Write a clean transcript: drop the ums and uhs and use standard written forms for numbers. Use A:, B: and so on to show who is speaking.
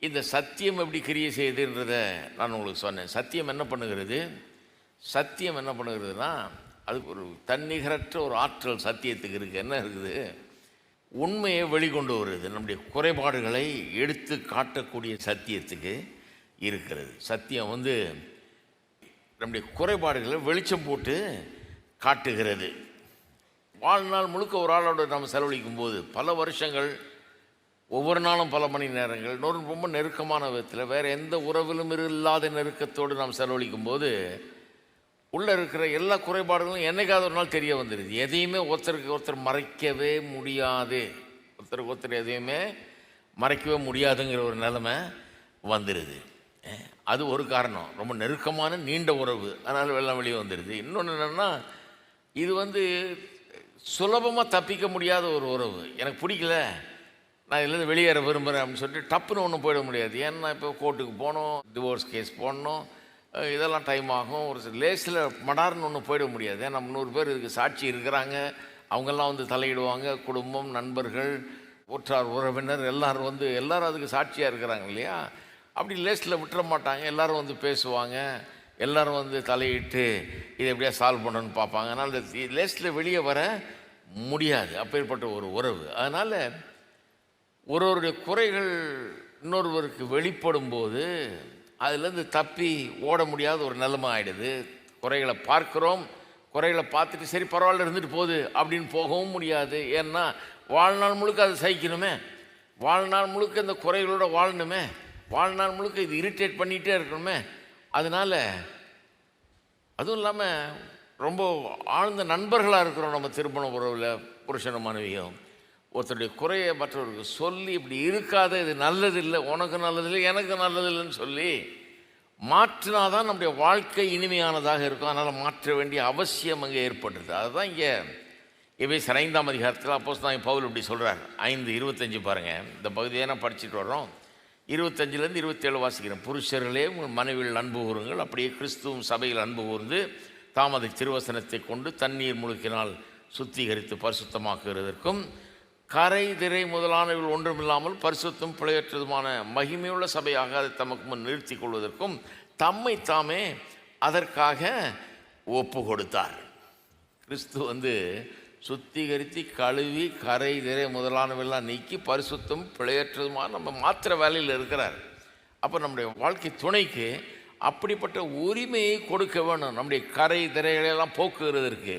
A: இந்த சத்தியம் எப்படி கிரியை செய்யுதுன்றதை நான் உங்களுக்கு சொன்னேன். சத்தியம் என்ன பண்ணுகிறது? சத்தியம் என்ன பண்ணுகிறதுனா, அதுக்கு ஒரு தன்னிகரற்ற ஒரு ஆற்றல் சத்தியத்துக்கு இருக்குது. என்ன இருக்குது? உண்மையை வெளிக்கொண்டு வருது. நம்முடைய குறைபாடுகளை எடுத்து காட்டக்கூடிய சத்தியத்துக்கு இருக்கிறது. சத்தியம் நம்முடைய குறைபாடுகளை வெளிச்சம் போட்டு காட்டுகிறது. வாழ்நாள் முழுக்க ஒரு ஆளோடு நம்ம செலவழிக்கும் போது பல வருஷங்கள், ஒவ்வொரு நாளும் பல மணி நேரங்கள், ரொம்ப நெருக்கமான விதத்தில் வேறு எந்த உறவிலும் இல்லாத நெருக்கத்தோடு நாம் செலவழிக்கும் போது உள்ளே இருக்கிற எல்லா குறைபாடுகளும் என்றைக்காவது ஒரு நாள் தெரிய வந்துடுது. எதையுமே ஒருத்தருக்கு ஒருத்தர் மறைக்கவே முடியாது. ஒருத்தருக்கு ஒருத்தர் எதையுமே மறைக்கவே முடியாதுங்கிற ஒரு நிலைமை வந்துடுது. அது ஒரு காரணம். ரொம்ப நெருக்கமான நீண்ட உறவு, அதனால் வெள்ளம் வெளியே வந்துடுது. இன்னொன்று என்னென்னா, இது சுலபமாக தப்பிக்க முடியாத ஒரு உறவு. எனக்கு பிடிக்கல, நான் இதுலேருந்து வெளியேற விரும்புகிறேன் அப்படின்னு சொல்லிட்டு டப்புன்னு ஒன்றும் போயிட முடியாது. ஏன்னா இப்போ கோர்ட்டுக்கு போகணும், டிவோர்ஸ் கேஸ் போடணும், இதெல்லாம் டைம் ஆகும். ஒரு லேஸில் மடார்னு ஒன்றும் போயிட முடியாது. ஏன்னா 300 பேர் இதுக்கு சாட்சி இருக்கிறாங்க. அவங்கெல்லாம் தலையிடுவாங்க. குடும்பம், நண்பர்கள், உற்றார் உறவினர் எல்லாரும் எல்லாரும் அதுக்கு சாட்சியாக இருக்கிறாங்க இல்லையா? அப்படி லேஸில் விட்டுற மாட்டாங்க. எல்லோரும் பேசுவாங்க. எல்லோரும் தலையிட்டு இதை எப்படியா சால்வ் பண்ணணும்னு பார்ப்பாங்க. அதனால் இந்த லேஸில் வெளியே வர முடியாது, அப்பேற்பட்ட ஒரு உறவு. அதனால் ஒருவருடைய குறைகள் இன்னொருவருக்கு வெளிப்படும் போது அதுலேருந்து தப்பி ஓட முடியாத ஒரு நிலைமை ஆகிடுது. குறைகளை பார்க்குறோம், குறைகளை பார்த்துட்டு சரி பரவாயில்ல இருந்துட்டு போகுது அப்படின்னு போகவும் முடியாது. ஏன்னா வாழ்நாள் முழுக்க அதை சகிக்கணுமே, வாழ்நாள் முழுக்க இந்த குறைகளோடு வாழணுமே, வாழ்நாள் முழுக்க இது இரிட்டேட் பண்ணிகிட்டே இருக்கணுமே. அதனால் அதுவும் இல்லாமல் ரொம்ப ஆழ்ந்த நண்பர்களாக இருக்கிறோம் நம்ம திருமண உறவில், புருஷனும் மனைவியும். ஒருத்தருடைய குறையை மற்றவருக்கு சொல்லி இப்படி இருக்காத, இது நல்லதில்லை, உனக்கு நல்லதில்லை, எனக்கு நல்லதில்லைன்னு சொல்லி மாற்றினாதான் நம்முடைய வாழ்க்கை இனிமையானதாக இருக்கும். அதனால் மாற்ற வேண்டிய அவசியம் அங்கே ஏற்படுறது. அதுதான் இங்கே எபேசியர் 5ஆம் அதிகாரத்தில் அப்போஸ்தலன் பவுல் இப்படி சொல்கிறார். 5:25 பாருங்கள். இந்த பகுதியை நான் படிச்சுட்டு வர்றோம். 25லேருந்து 27 வாசிக்கிறேன். புருஷர்களே உங்கள் மனைவியில் அன்பு கூறுங்கள், அப்படியே கிறிஸ்துவும் சபையில் அன்பு கூர்ந்து தாமதை திருவசனத்தை கொண்டு தண்ணீர் முழுக்கினால் சுத்திகரித்து பரிசுத்தமாக்குகிறதற்கும் கரை திரை முதலானவர்கள் ஒன்றுமில்லாமல் பரிசுத்தம் பிழையற்றதுமான மகிமையுள்ள சபையாக அதை தமக்கு முன் நிறுத்தி கொள்வதற்கும் தம்மை தாமே அதற்காக ஒப்பு கொடுத்தார். கிறிஸ்து சுத்திகரித்து கழுவி கரை திரை முதலானவெல்லாம் நீக்கி பரிசுத்தம் பிழையற்றதுமான நம்ம மாத்திர வேலையில் இருக்கிறார். அப்போ நம்முடைய வாழ்க்கை துணைக்கு அப்படிப்பட்ட உரிமையை கொடுக்க வேணும். நம்முடைய கரை திரைகளெல்லாம் போக்குகிறதற்கு